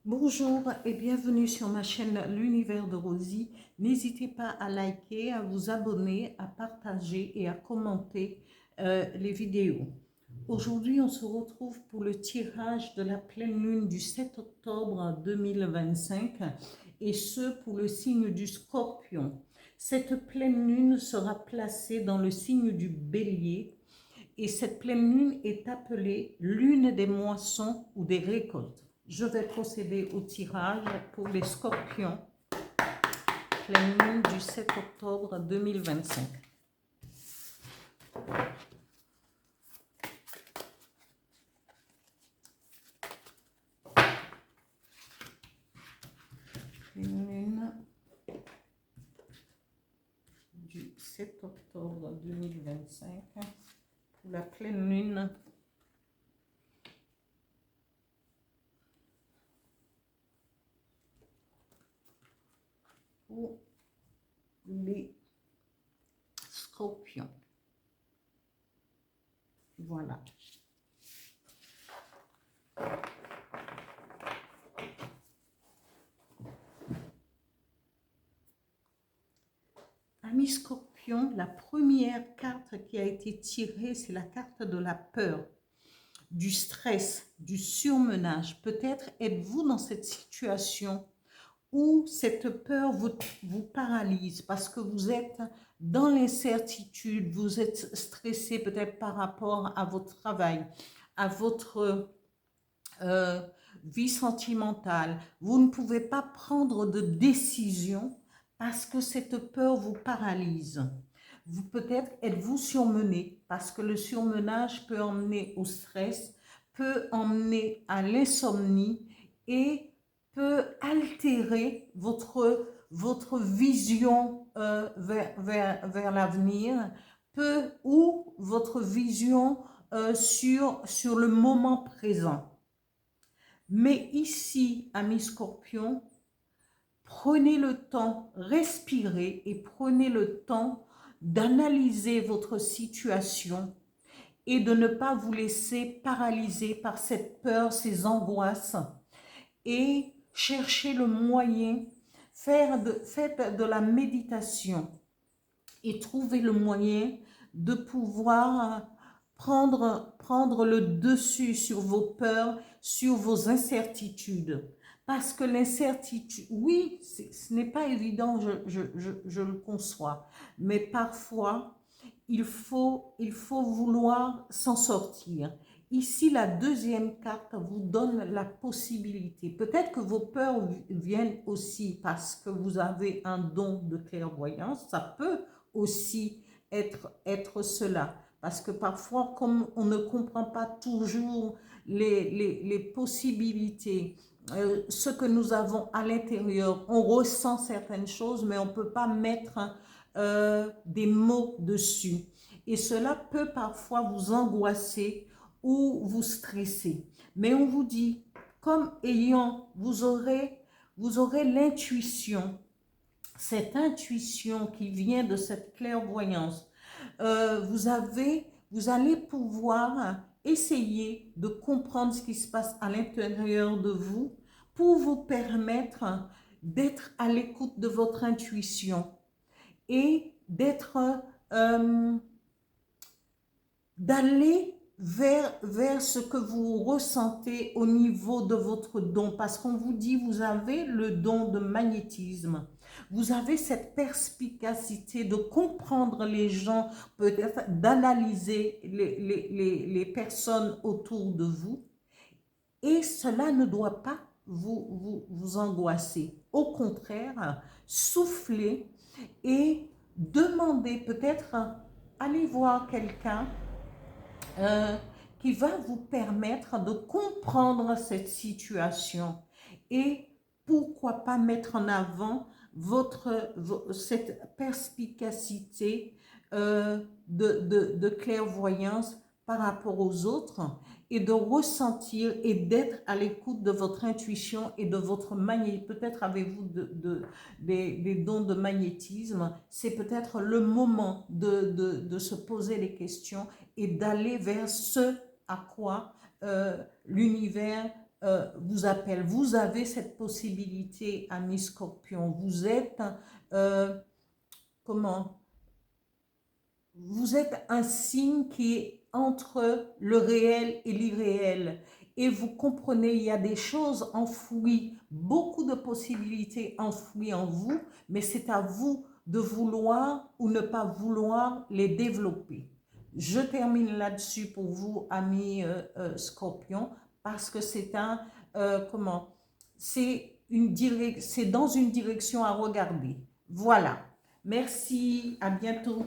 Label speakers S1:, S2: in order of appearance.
S1: Bonjour et bienvenue sur ma chaîne L'Univers de Rosie. N'hésitez pas à liker, à vous abonner, à partager et à commenter les vidéos. Aujourd'hui, on se retrouve pour le tirage de la pleine lune du 7 octobre 2025 et ce pour le signe du Scorpion. Cette pleine lune sera placée dans le signe du Bélier et cette pleine lune est appelée lune des moissons ou des récoltes. Je vais procéder au tirage pour les scorpions, pleine lune du 7 octobre 2025. Pleine lune du 7 octobre 2025 pour la pleine lune pour les scorpions. Voilà. Amis scorpions, la première carte qui a été tirée, c'est la carte de la peur, du stress, du surmenage. Peut-être êtes-vous dans cette situation où cette peur vous paralyse parce que vous êtes dans l'incertitude, vous êtes stressé peut-être par rapport à votre travail, à votre vie sentimentale. Vous ne pouvez pas prendre de décision parce que cette peur vous paralyse. Vous peut-être êtes-vous surmené parce que le surmenage peut emmener au stress, peut emmener à l'insomnie et peut altérer votre vision vers l'avenir, ou votre vision sur le moment présent. Mais ici, amis scorpions, prenez le temps, respirez et prenez le temps d'analyser votre situation et de ne pas vous laisser paralyser par cette peur, ces angoisses, et cherchez le moyen, faites de la méditation et trouvez le moyen de pouvoir prendre le dessus sur vos peurs, sur vos incertitudes. Parce que l'incertitude, oui, ce n'est pas évident, je le conçois, mais parfois, il faut vouloir s'en sortir. Ici, la deuxième carte vous donne la possibilité. Peut-être que vos peurs viennent aussi parce que vous avez un don de clairvoyance. Ça peut aussi être cela. Parce que parfois, comme on ne comprend pas toujours les possibilités, ce que nous avons à l'intérieur, on ressent certaines choses, mais on ne peut pas mettre des mots dessus. Et cela peut parfois vous angoisser ou vous stresser. Mais on vous dit, comme ayant, vous aurez l'intuition, cette intuition qui vient de cette clairvoyance. Vous allez pouvoir essayer de comprendre ce qui se passe à l'intérieur de vous pour vous permettre d'être à l'écoute de votre intuition et d'aller vers ce que vous ressentez au niveau de votre don. Parce qu'on vous dit, vous avez le don de magnétisme. Vous avez cette perspicacité de comprendre les gens, peut-être d'analyser les personnes autour de vous. Et cela ne doit pas vous angoisser. Au contraire, soufflez et demandez peut-être, allez voir quelqu'un qui va vous permettre de comprendre cette situation et pourquoi pas mettre en avant cette perspicacité de clairvoyance par rapport aux autres et de ressentir et d'être à l'écoute de votre intuition et de votre magnétisme. Peut-être avez-vous des dons de magnétisme, c'est peut-être le moment de se poser les questions et d'aller vers ce à quoi l'univers vous appelle. Vous avez cette possibilité, amis Scorpion. Vous êtes, comment? Vous êtes un signe qui est entre le réel et l'irréel. Et vous comprenez, il y a des choses enfouies, beaucoup de possibilités enfouies en vous, mais c'est à vous de vouloir ou ne pas vouloir les développer. Je termine là-dessus pour vous, amis Scorpion, parce que c'est un, comment, c'est dans une direction à regarder. Voilà. Merci, à bientôt.